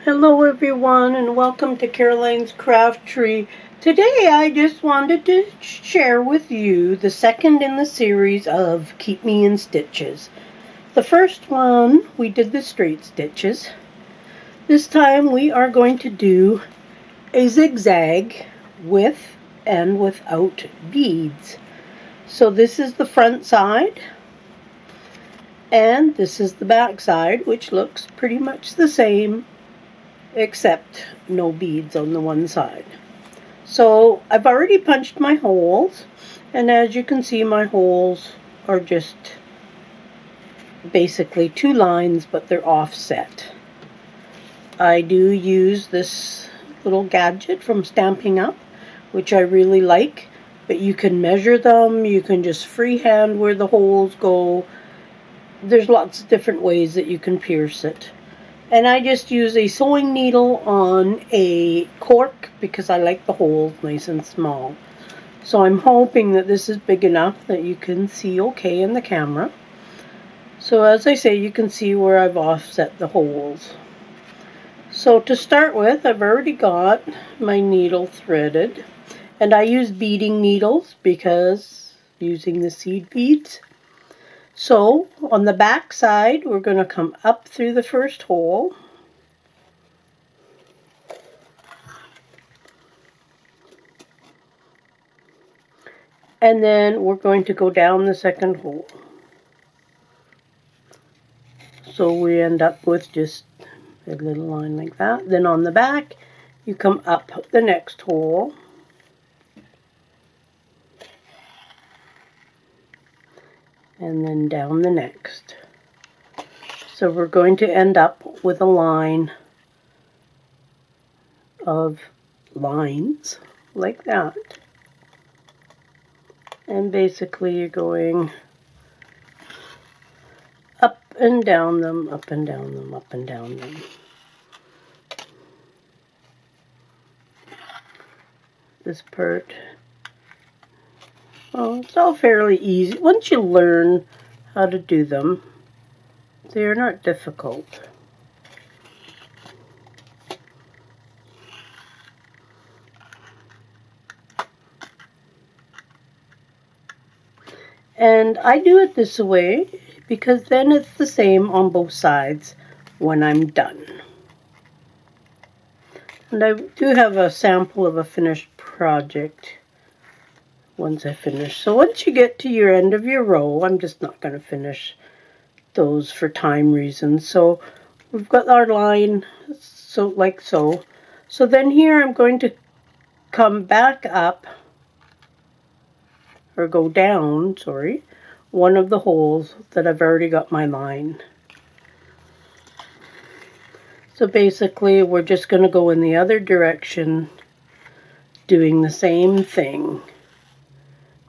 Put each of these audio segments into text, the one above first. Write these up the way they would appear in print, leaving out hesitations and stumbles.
Hello everyone and welcome to Caroline's Craft Tree. Today I just wanted to share with you the second in the series of Keep Me in Stitches. The first one we did the straight stitches. This time we are going to do a zigzag with and without beads. So this is the front side and this is the back side, which looks pretty much the same except no beads on the one side. So I've already punched my holes, and as you can see, my holes are just basically two lines, but they're offset. I do use this little gadget from Stampin' Up, which I really like, but you can measure them, you can just freehand where the holes go. There's lots of different ways that you can pierce it. And I just use a sewing needle on a cork because I like the holes nice and small. So I'm hoping that this is big enough that you can see okay in the camera. So as I say, you can see where I've offset the holes. So to start with, I've already got my needle threaded. And I use beading needles because using the seed beads. So, on the back side, we're going to come up through the first hole. And then we're going to go down the second hole. So we end up with just a little line like that. Then on the back, you come up the next hole. And then down the next. So we're going to end up with a line of lines like that. And basically you're going up and down them, up and down them, up and down them. This part, well, it's all fairly easy. Once you learn how to do them, they're not difficult. And I do it this way because then it's the same on both sides when I'm done. And I do have a sample of a finished project once I finish. So once you get to your end of your row, I'm just not going to finish those for time reasons. So we've got our line so like so. So then here I'm going to come back up, or go down, sorry, one of the holes that I've already got my line. So basically we're just going to go in the other direction doing the same thing,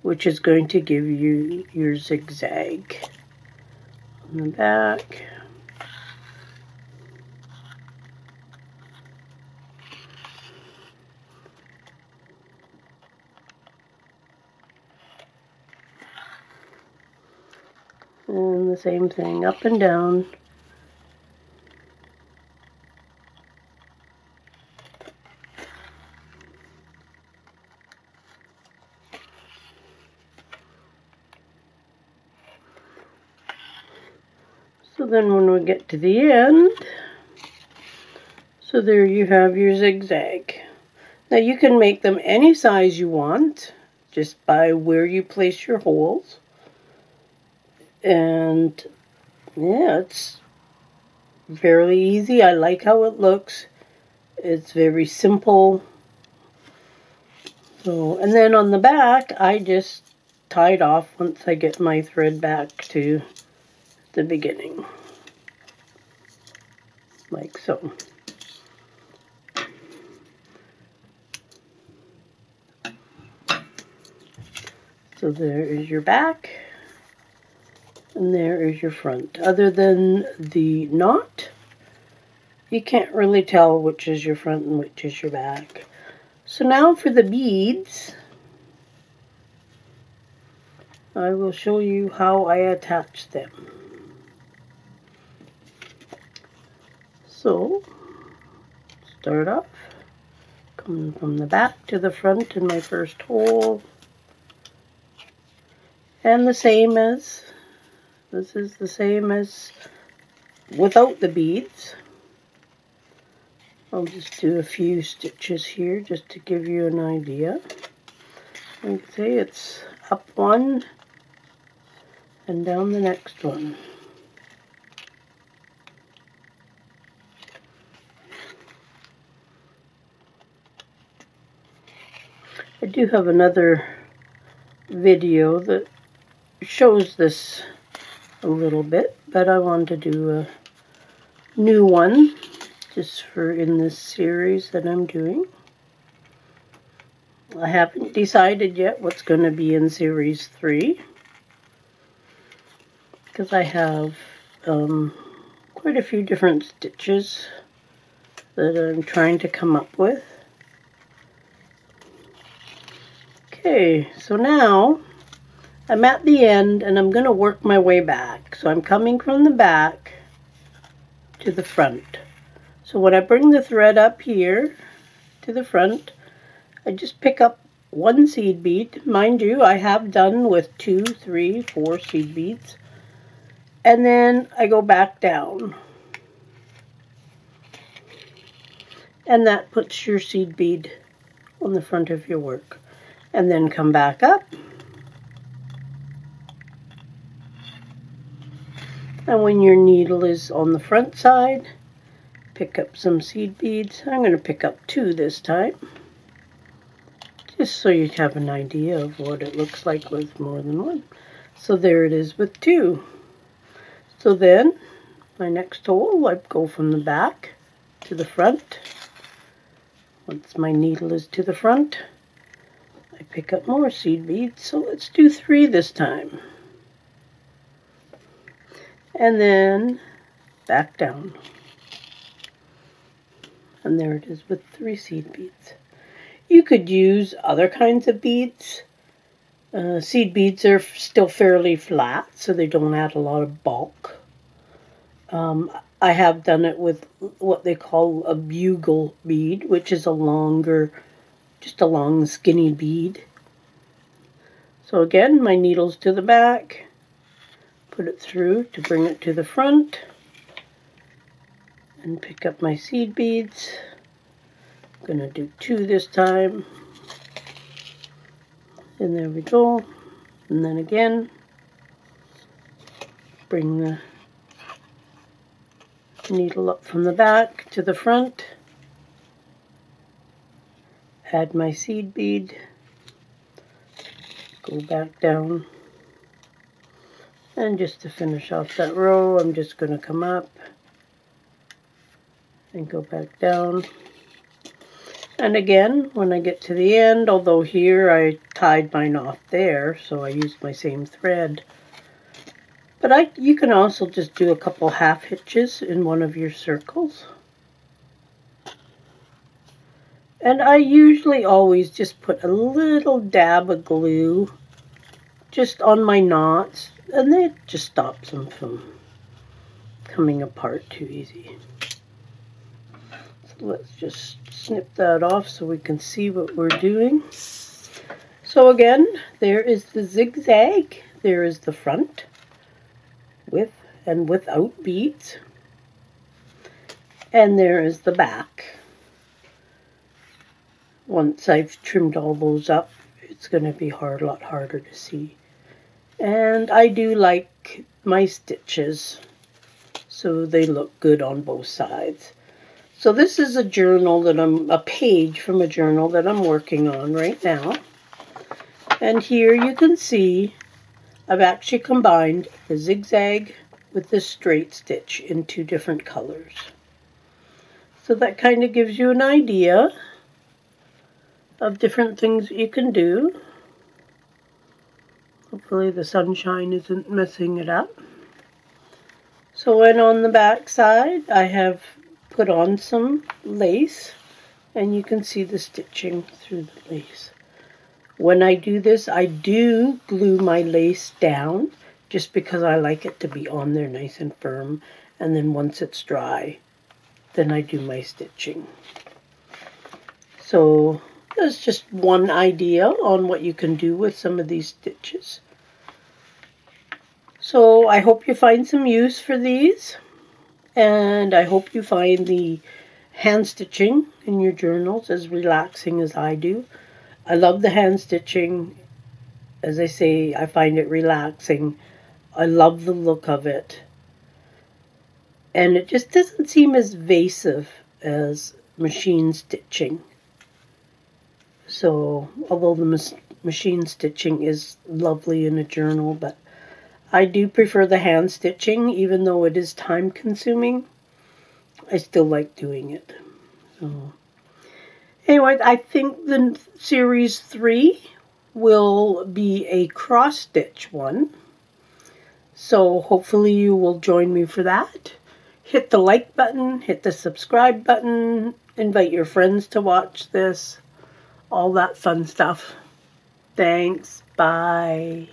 which is going to give you your zigzag on the back. And the same thing up and down. So then when we get to the end, so there you have your zigzag. Now you can make them any size you want, just by where you place your holes. And yeah, it's fairly easy. I like how it looks. It's very simple. So, and then on the back, I just tied off once I get my thread back to the beginning, like so. So there is your back, and there is your front. Other than the knot, you can't really tell which is your front and which is your back. So now for the beads, I will show you how I attach them. So start off, coming from the back to the front in my first hole. And this is the same as without the beads. I'll just do a few stitches here just to give you an idea. You can see it's up one and down the next one. I do have another video that shows this a little bit, but I want to do a new one just for in this series that I'm doing. I haven't decided yet what's going to be in series 3 because I have quite a few different stitches that I'm trying to come up with. Okay, so now I'm at the end and I'm going to work my way back. So I'm coming from the back to the front. So when I bring the thread up here to the front, I just pick up one seed bead. Mind you, I have done with 2, 3, 4 seed beads. And then I go back down. And that puts your seed bead on the front of your work. And then come back up. And when your needle is on the front side, pick up some seed beads. I'm going to pick up 2 this time, just so you have an idea of what it looks like with more than one. So there it is with 2. So then, my next hole, I go from the back to the front. Once my needle is to the front, I pick up more seed beads. So let's do 3 this time. And then back down. And there it is with 3 seed beads. You could use other kinds of beads. Seed beads are still fairly flat, so they don't add a lot of bulk. I have done it with what they call a bugle bead, which is a longer, just a long skinny bead. So again, my needle's to the back. Put it through to bring it to the front. And pick up my seed beads. I'm going to do 2 this time. And there we go. And then again, bring the needle up from the back to the front. Add my seed bead. Go back down. And just to finish off that row, I'm just going to come up and go back down. And again, when I get to the end, although here I tied mine off there, so I used my same thread. But you can also just do a couple half hitches in one of your circles. And I usually always just put a little dab of glue just on my knots, and that just stops them from coming apart too easy. So let's just snip that off so we can see what we're doing. So again, there is the zigzag. There is the front with and without beads. And there is the back. Once I've trimmed all those up, it's going to be a lot harder to see. And I do like my stitches, so they look good on both sides. So this is a journal that a page from a journal that I'm working on right now. And here you can see I've actually combined the zigzag with the straight stitch in 2 different colors. So that kind of gives you an idea of different things you can do. Hopefully the sunshine isn't messing it up. So when on the back side, I have put on some lace, and you can see the stitching through the lace. When I do this, I do glue my lace down, just because I like it to be on there nice and firm, and then once it's dry, then I do my stitching. So that's just one idea on what you can do with some of these stitches. So I hope you find some use for these, and I hope you find the hand stitching in your journals as relaxing as I do. I love the hand stitching. As I say, I find it relaxing. I love the look of it. And it just doesn't seem as evasive as machine stitching. So, although the machine stitching is lovely in a journal, but I do prefer the hand stitching, even though it is time consuming. I still like doing it. So, anyway, I think the series 3 will be a cross stitch one. So hopefully you will join me for that. Hit the like button, hit the subscribe button, invite your friends to watch this, all that fun stuff. Thanks. Bye.